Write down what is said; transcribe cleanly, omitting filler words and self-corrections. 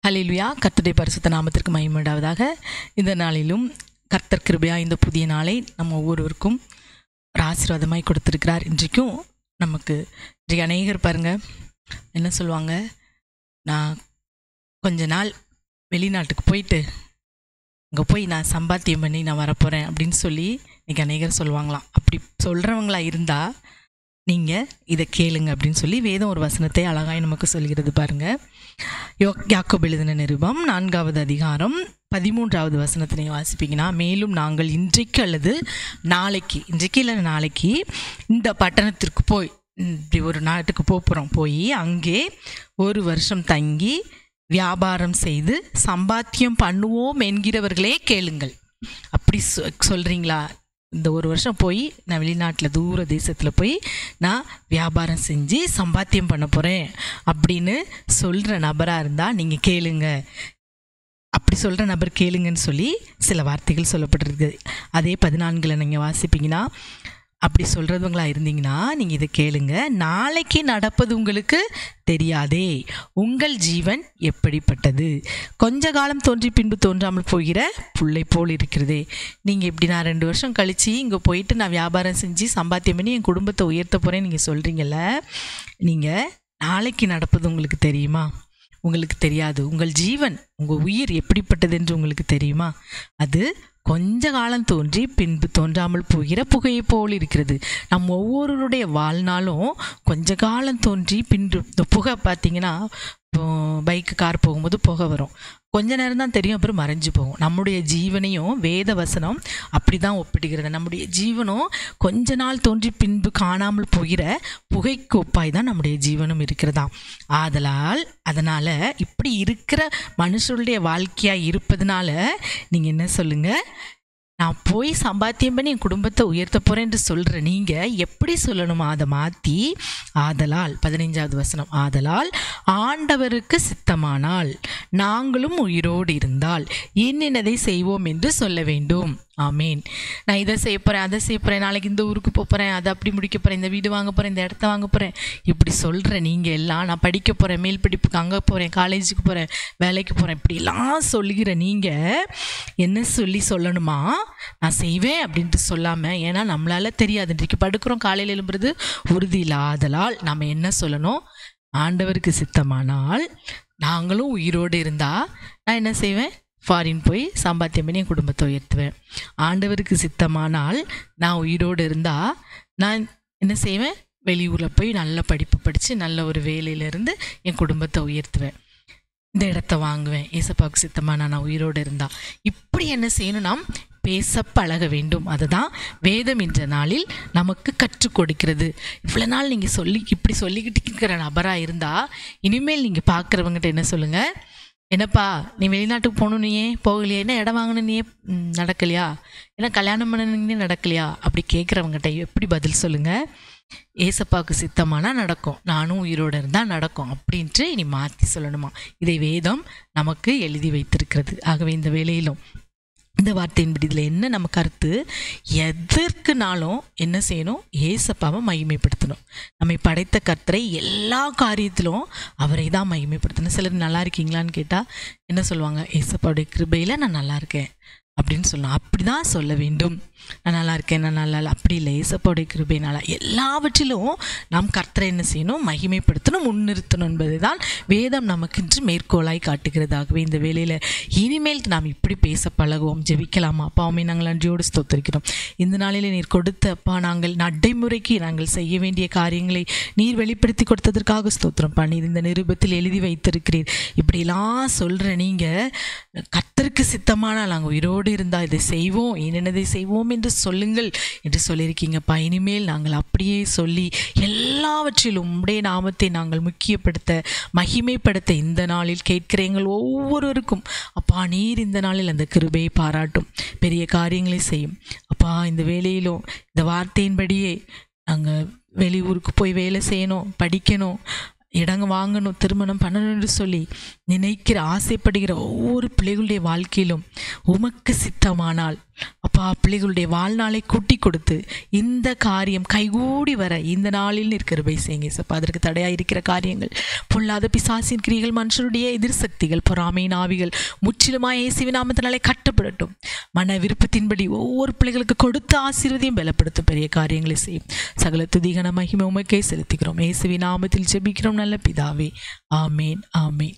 ஹல்லேலூயா. கர்த்தருடைய பரிசுத்த நாமத்திற்கு மகிமை உண்டாவதாக. இந்த நாளிலும் கர்த்தர் கிருபையா இந்த புதிய நாளை நம்ம ஒவ்வொருவருக்கும் ஒரு ஆசீர்வாதமாய் கொடுத்துருக்கிறார். இன்றைக்கும் நமக்கு இன்றைக்கு அநேகர் பாருங்க என்ன சொல்லுவாங்க, நான் கொஞ்ச நாள் வெளிநாட்டுக்கு போயிட்டு அங்கே போய் நான் சம்பாத்தியம் பண்ணி நான் வரப்போகிறேன் அப்படின்னு சொல்லி இன்றைக்கி அநேகர் சொல்லுவாங்களாம். அப்படி சொல்கிறவங்களா இருந்தால் நீங்கள் இதை கேளுங்க அப்படின்னு சொல்லி வேதம் ஒரு வசனத்தை அழகாய் நமக்கு சொல்கிறது பாருங்கள். யாக்கோபு எழுதின நிருபம் 4வது அதிகாரம் 13வது வசனத்தை நீங்கள் வாசிப்பீங்கன்னா, மேலும் நாங்கள் இன்றைக்கு அல்லது நாளைக்கு, இன்றைக்கு இல்லை நாளைக்கு இந்த பட்டணத்திற்கு போய் இப்படி ஒரு நாட்டுக்கு போகிறோம், போய் அங்கே ஒரு வருஷம் தங்கி வியாபாரம் செய்து சம்பாத்தியம் பண்ணுவோம் என்கிறவர்களே கேளுங்கள். அப்படி சொல்கிறீங்களா? இந்த ஒரு வருஷம் போய் நான் வெளிநாட்டில் தூர தேசத்தில் போய் நான் வியாபாரம் செஞ்சு சம்பாத்தியம் பண்ண போகிறேன் அப்படின்னு சொல்கிற நபராக இருந்தால் நீங்கள் கேளுங்க. அப்படி சொல்கிற நபர் கேளுங்கன்னு சொல்லி சில வார்த்தைகள் சொல்லப்பட்டிருக்கு. அதே 14 நீங்கள் வாசிப்பீங்கன்னா, அப்படி சொல்கிறவங்களா இருந்தீங்கன்னா நீங்கள் இதை கேளுங்க. நாளைக்கு நடப்பது உங்களுக்கு தெரியாதே, உங்கள் ஜீவன் எப்படிப்பட்டது, கொஞ்ச காலம் தோன்றி பின்பு தோன்றாமல் போகிற புல்லை போல் இருக்கிறதே. நீங்கள் இப்படி நான் 2 வருஷம் கழித்து இங்கே போயிட்டு நான் வியாபாரம் செஞ்சு சம்பாத்தியம் பண்ணி என் குடும்பத்தை உயர்த்த போகிறேன்னு நீங்கள் சொல்கிறீங்கல்ல, நீங்கள் நாளைக்கு நடப்பது உங்களுக்கு தெரியுமா? உங்களுக்கு தெரியாது. உங்கள் ஜீவன், உங்கள் உயிர் எப்படிப்பட்டது என்று உங்களுக்கு தெரியுமா? அது கொஞ்ச காலம் தோன்றி பின்பு தோன்றாமல் போகிற புகையை போல் இருக்கிறது. நம்ம ஒவ்வொருவருடைய வாழ்நாளும் கொஞ்ச காலம் தோன்றி பின்பு இந்த புகை பார்த்திங்கன்னா, பைக்கு கார் போகும்போது புகை வரும், கொஞ்ச நேரம் தான் தெரியும், அப்புறம் மறைஞ்சு போகும். நம்முடைய ஜீவனையும் வேத வசனம் அப்படி தான் ஒப்பிடுகிறது. நம்முடைய ஜீவனும் கொஞ்ச நாள் தோன்றி பின்பு காணாமல் போகிற புகைக்கு ஒப்பாய் தான் நம்முடைய ஜீவனும் இருக்கிறதா. அதனால் இப்படி இருக்கிற மனுஷருடைய வாழ்க்கையாக இருப்பதுனால நீங்கள் என்ன சொல்லுங்கள், நான் போய் சம்பாத்தியம் பண்ணி என் குடும்பத்தை உயர்த்த போகிறேன் என்று சொல்கிற நீங்கள் எப்படி சொல்லணுமா? அதை மாற்றி ஆதலால் 15வது வசனம், ஆதலால் ஆண்டவருக்கு சித்தமானால் நாங்களும் உயிரோடு இருந்தால் இன்னதை செய்வோம் என்று சொல்ல வேண்டும். ஆமேன். நான் இதை செய்ய போகிறேன், அதை செய்ய போகிறேன், நாளைக்கு இந்த ஊருக்கு போகிறேன், அதை அப்படி முடிக்க போகிறேன், இந்த வீடு வாங்க போகிறேன், இந்த இடத்த வாங்க போகிறேன், இப்படி சொல்கிற நீங்கள் எல்லாம், நான் படிக்க போகிறேன், மேல் படிப்புக்கு அங்கே போகிறேன், காலேஜுக்கு போகிறேன், வேலைக்கு போகிறேன், இப்படிலாம் சொல்லுகிற நீங்கள் என்ன சொல்லணுமா? நான் செய்வேன் அப்படின்ட்டு சொல்லாமல், ஏன்னா நம்மளால் தெரியாது, இன்றைக்கு படுக்கிறோம், காலையில் எழும்புறது உறுதி இல்லாதலால் நம்ம என்ன சொல்லணும்? ஆண்டவருக்கு சித்தமானால் நாங்களும் உயிரோடு இருந்தால் நான் என்ன செய்வேன்? ஃபாரின் போய் சம்பாத்தியம் பண்ணி என் குடும்பத்தை உயர்த்துவேன். ஆண்டவருக்கு சித்தமானால் நான் உயிரோடு இருந்தால் நான் என்ன செய்வேன்? வெளியூரில் போய் நல்ல படிப்பு படித்து நல்ல ஒரு வேலையிலேருந்து என் குடும்பத்தை உயர்த்துவேன், இந்த இடத்த வாங்குவேன். ஏசப்பாவுக்கு சித்தமாக நான் உயிரோடு இருந்தால் இப்படி என்ன செய்யணும்? நாம் பேச பழக வேண்டும். அதுதான் வேதம் என்ற நாளில் நமக்கு கற்றுக் கொடுக்கிறது. இவ்வளோ நாள் நீங்கள் இப்படி சொல்லிக்கிட்டு இருக்கிற நபராக இருந்தால் இனிமேல் நீங்கள் பார்க்குறவங்ககிட்ட என்ன சொல்லுங்கள்? என்னப்பா நீ வெளிநாட்டுக்கு போகணும், நீயே போகலையா? என்ன இடம் வாங்கணும், நீயே நடக்கலையா? என்ன கல்யாணம் பண்ணணுன்னே நடக்கலையா? அப்படி கேட்குறவங்ககிட்ட எப்படி பதில் சொல்லுங்கள்? ஏசப்பாவுக்கு சித்தமானால் நடக்கும், நானும் உயிரோடு இருந்தால் நடக்கும் அப்படின்ட்டு இனி மாற்றி சொல்லணுமா. இதை வேதம் நமக்கு எழுதி வைத்திருக்கிறது. ஆகவே இந்த வேளையிலும் இந்த வார்த்தையின்படி இதில் என்ன நம்ம கருத்து? எதற்குனாலும் என்ன செய்யணும்? ஏசப்பாவை மகிமைப்படுத்தணும். நம்மை படைத்த கர்த்தரை எல்லா காரியத்திலும் அவரை தான் மகிமைப்படுத்தணும். சிலர் நல்லா இருக்கீங்களான்னு கேட்டால் என்ன சொல்லுவாங்க? ஏசப்பாவுடைய கிருபையில் நான் நல்லா இருக்கேன் அப்படின்னு சொல்லணும். அப்படி தான் சொல்ல வேண்டும். நான் நல்லா இருக்கேன், நான் நல்லா இல்லை, அப்படி இல்லை. ஏசப்பாவுடைய கிருபையினால் எல்லாவற்றிலும் நாம் கர்த்தரை என்ன செய்யணும்? மகிமைப்படுத்தணும், முன்னிறுத்தணும் என்பது தான் வேதம் நமக்கு மேற்கோளாய் காட்டுகிறதாகவே இந்த வேளையில் இனிமேல் நாம் இப்படி பேச பழகுவோம். ஜெபிக்கலாமா? அப்பாவுமே நாங்கள் நன்றியோடு ஸ்தோத்திரிக்கிறோம். இந்த நாளில் நீர் கொடுத்த அப்பா, நாங்கள் நடைமுறைக்கு நாங்கள் செய்ய வேண்டிய காரியங்களை நீர் வெளிப்படுத்தி கொடுத்ததற்காக ஸ்தோத்திரம் பண்ணி இந்த நிருபத்தில் எழுதி வைத்திருக்கிறீர். இப்படிலாம் சொல்கிற நீங்கள் கர்த்தருக்கு சித்தமானால் நாங்கள் உயிரோடு இருந்தால் இதை செய்வோம், என்னென்னதை செய்வோம் என்று சொல்லுங்கள் என்று சொல்லியிருக்கீங்கப்பா. இனிமேல் நாங்கள் அப்படியே சொல்லி எல்லாவற்றிலும் உம்முடைய நாமத்தை நாங்கள் முக்கியப்படுத்த மகிமைப்படுத்த இந்த நாளில் கேட்கிற எங்கள் ஒவ்வொருவருக்கும் அப்பா நீர் இந்த நாளில் அந்த கிருபையை பாராட்டும், பெரிய காரியங்களை செய்யும் அப்பா. இந்த வேலையிலும் இந்த வார்த்தையின்படியே நாங்கள் வெளியூருக்கு போய் வேலை செய்யணும், படிக்கணும், இடங்க வாங்கணும், திருமணம் பண்ணணும்னு சொல்லி நினைக்கிற ஆசைப்படுகிற ஒவ்வொரு பிள்ளைகளுடைய வாழ்க்கையிலும் உமக்கு சித்தமானால் அப்பா அப்பா பிள்ளைகளுடைய வாழ்நாளை கூட்டி கொடுத்து இந்த காரியம் கைகூடி வர இந்த நாளில் கிருபை செய்யுங்க ஏசப்பா. அதற்கு தடையாக இருக்கிற காரியங்கள், பொல்லாத பிசாசின் கிரிகள், மனுஷருடைய எதிர் சக்திகள், பொறாமையின் ஆவிகள் முற்றிலுமாய் இயேசுவின் நாமத்தினாலே கட்டப்படட்டும். மன விருப்பத்தின்படி ஒவ்வொரு பிள்ளைகளுக்கு கொடுத்த ஆசீர்வதியும் பலப்படுத்தும் பெரிய காரியங்களை செய்யும். சகல துதிகன மகிமை உமக்கே செலுத்துகிறோம். இயேசுவின் நாமத்தில் ஜெபிக்கிறோம் நல்ல பிதாவே. ஆமேன், ஆமேன்.